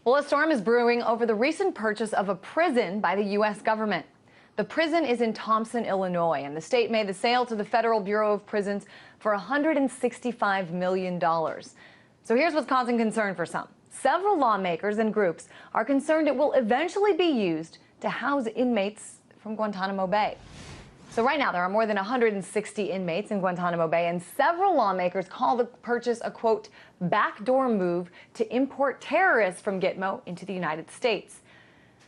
Well, a storm is brewing over the recent purchase of a prison by the U.S. government. The prison is in Thompson, Illinois, and the state made the sale to the Federal Bureau of Prisons for $165 million. So here's what's causing concern for some. Several lawmakers and groups are concerned it will eventually be used to house inmates from Guantanamo Bay. So right now, there are more than 160 inmates in Guantanamo Bay, and several lawmakers call the purchase a, quote, backdoor move to import terrorists from Gitmo into the United States.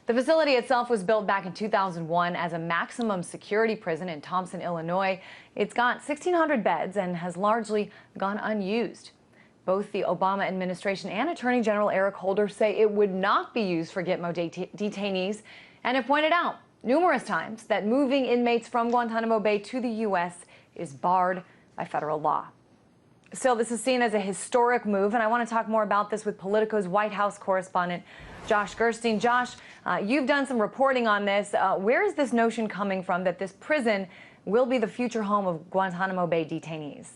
The facility itself was built back in 2001 as a maximum security prison in Thompson, Illinois. It's got 1,600 beds and has largely gone unused. Both the Obama administration and Attorney General Eric Holder say it would not be used for Gitmo detainees, and have pointed out numerous times that moving inmates from Guantanamo Bay to the U.S. is barred by federal law. Still, this is seen as a historic move, and I want to talk more about this with Politico's White House correspondent, Josh Gerstein. Josh, you've done some reporting on this. Where is this notion coming from that this prison will be the future home of Guantanamo Bay detainees?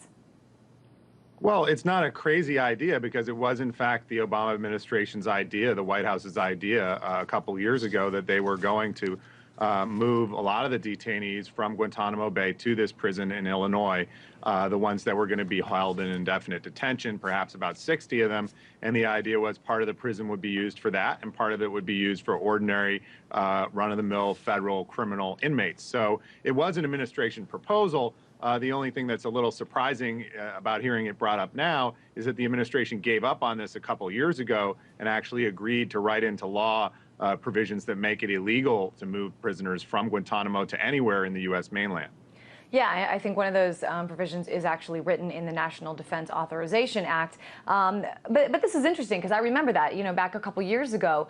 Well, it's not a crazy idea because it was, in fact, the Obama administration's idea, the White House's idea a couple years ago that they were going to move a lot of the detainees from Guantanamo Bay to this prison in Illinois, the ones that were going to be held in indefinite detention, perhaps about 60 of them. And the idea was part of the prison would be used for that, and part of it would be used for ordinary run-of-the-mill federal criminal inmates. So it was an administration proposal. The only thing that's a little surprising about hearing it brought up now is that the administration gave up on this a couple years ago and actually agreed to write into law provisions that make it illegal to move prisoners from Guantanamo to anywhere in the U.S. mainland. Yeah, I think one of those provisions is actually written in the National Defense Authorization Act. But this is interesting because I remember that, back a couple years ago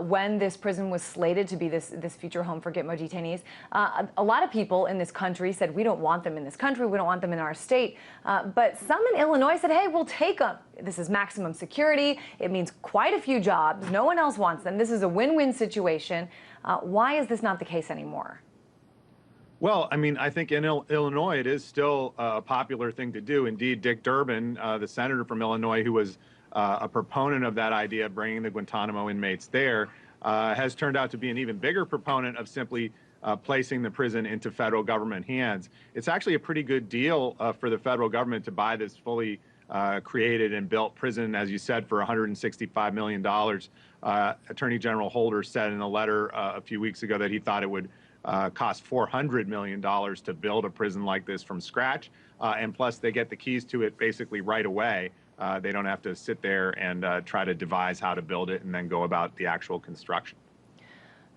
when this prison was slated to be this future home for Gitmo detainees, a lot of people in this country said, we don't want them in this country, we don't want them in our state. But some in Illinois said, hey, we'll take them. This is maximum security. It means quite a few jobs. No one else wants them. This is a win-win situation. Why is this not the case anymore? Well, I mean, I think in Illinois, it is still a popular thing to do. Indeed, Dick Durbin, the senator from Illinois, who was a proponent of that idea of bringing the Guantanamo inmates there, has turned out to be an even bigger proponent of simply placing the prison into federal government hands. It's actually a pretty good deal for the federal government to buy this fully created and built prison, as you said, for $165 million. Attorney General Holder said in a letter a few weeks ago that he thought it would cost $400 million to build a prison like this from scratch. And plus, they get the keys to it basically right away. They don't have to sit there and try to devise how to build it and then go about the actual construction.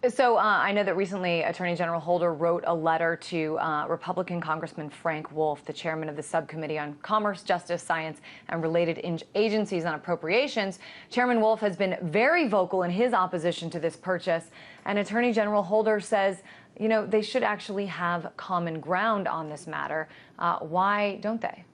So I know that recently Attorney General Holder wrote a letter to Republican Congressman Frank Wolf, the chairman of the Subcommittee on Commerce, Justice, Science, and Related Agencies on Appropriations. Chairman Wolf has been very vocal in his opposition to this purchase, and Attorney General Holder says, they should actually have common ground on this matter. Why don't they?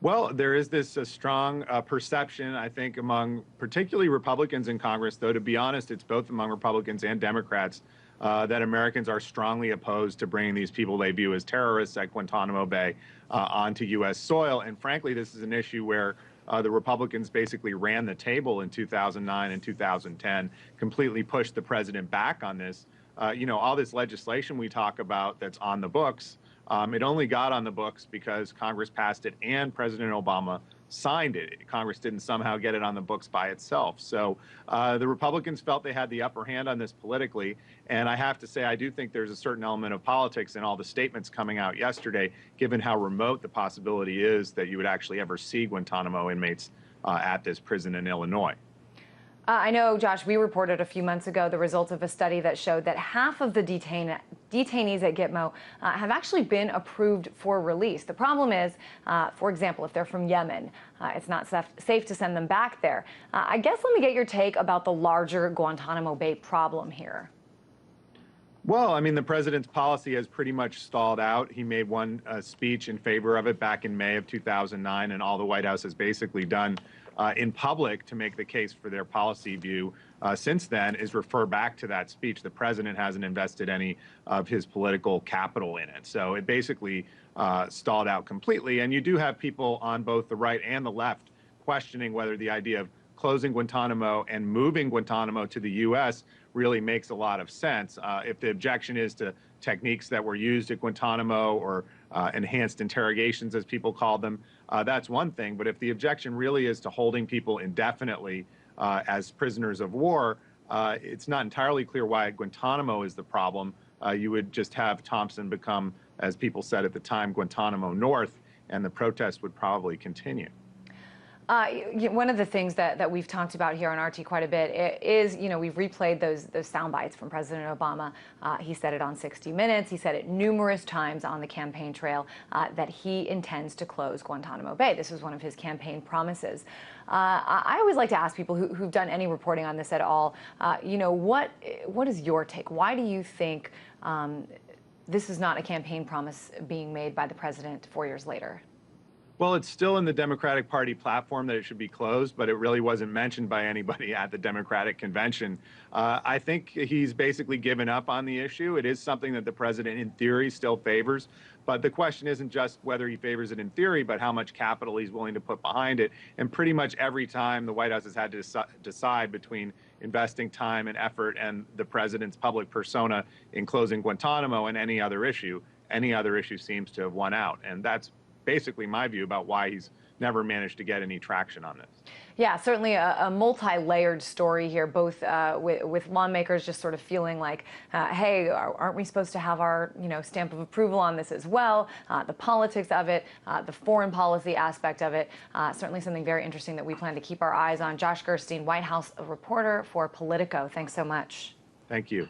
Well, there is this strong perception, I think, among particularly Republicans in Congress, though to be honest, it's both among Republicans and Democrats, that Americans are strongly opposed to bringing these people they view as terrorists at Guantanamo Bay onto U.S. soil. And frankly, this is an issue where the Republicans basically ran the table in 2009 and 2010, completely pushed the president back on this. All this legislation we talk about that's on the books, it only got on the books because Congress passed it and President Obama signed it. Congress didn't somehow get it on the books by itself. So the Republicans felt they had the upper hand on this politically. And I have to say, I do think there's a certain element of politics in all the statements coming out yesterday, given how remote the possibility is that you would actually ever see Guantanamo inmates at this prison in Illinois. I know, Josh, we reported a few months ago the results of a study that showed that half of the detainees at Gitmo have actually been approved for release. The problem is, for example, if they're from Yemen, it's not safe to send them back there. I guess let me get your take about the larger Guantanamo Bay problem here. Well, I mean, the president's policy has pretty much stalled out. He made one speech in favor of it back in May of 2009, and all the White House has basically done in public to make the case for their policy view since then is refer back to that speech. The president hasn't invested any of his political capital in it. So it basically stalled out completely. And you do have people on both the right and the left questioning whether the idea of closing Guantanamo and moving Guantanamo to the U.S. really makes a lot of sense. If the objection is to techniques that were used at Guantanamo or enhanced interrogations, as people call them, that's one thing. But if the objection really is to holding people indefinitely as prisoners of war, it's not entirely clear why Guantanamo is the problem. You would just have Thompson become, as people said at the time, Guantanamo North, and the protest would probably continue. One of the things that we've talked about here on RT quite a bit is, we've replayed those sound bites from President Obama. He said it on 60 Minutes. He said it numerous times on the campaign trail that he intends to close Guantanamo Bay. This was one of his campaign promises. I always like to ask people who've done any reporting on this at all, what is your take? Why do you think this is not a campaign promise being made by the president 4 years later? Well, it's still in the Democratic Party platform that it should be closed, but it really wasn't mentioned by anybody at the Democratic convention. I think he's basically given up on the issue. It is something that the president, in theory, still favors. But the question isn't just whether he favors it in theory, but how much capital he's willing to put behind it. And pretty much every time the White House has had to decide between investing time and effort and the president's public persona in closing Guantanamo and any other issue seems to have won out. And that's basically my view about why he's never managed to get any traction on this. Yeah, certainly a multi-layered story here, both with lawmakers just sort of feeling like, hey, aren't we supposed to have our stamp of approval on this as well? The politics of it, the foreign policy aspect of it, certainly something very interesting that we plan to keep our eyes on. Josh Gerstein, White House reporter for Politico. Thanks so much. Thank you.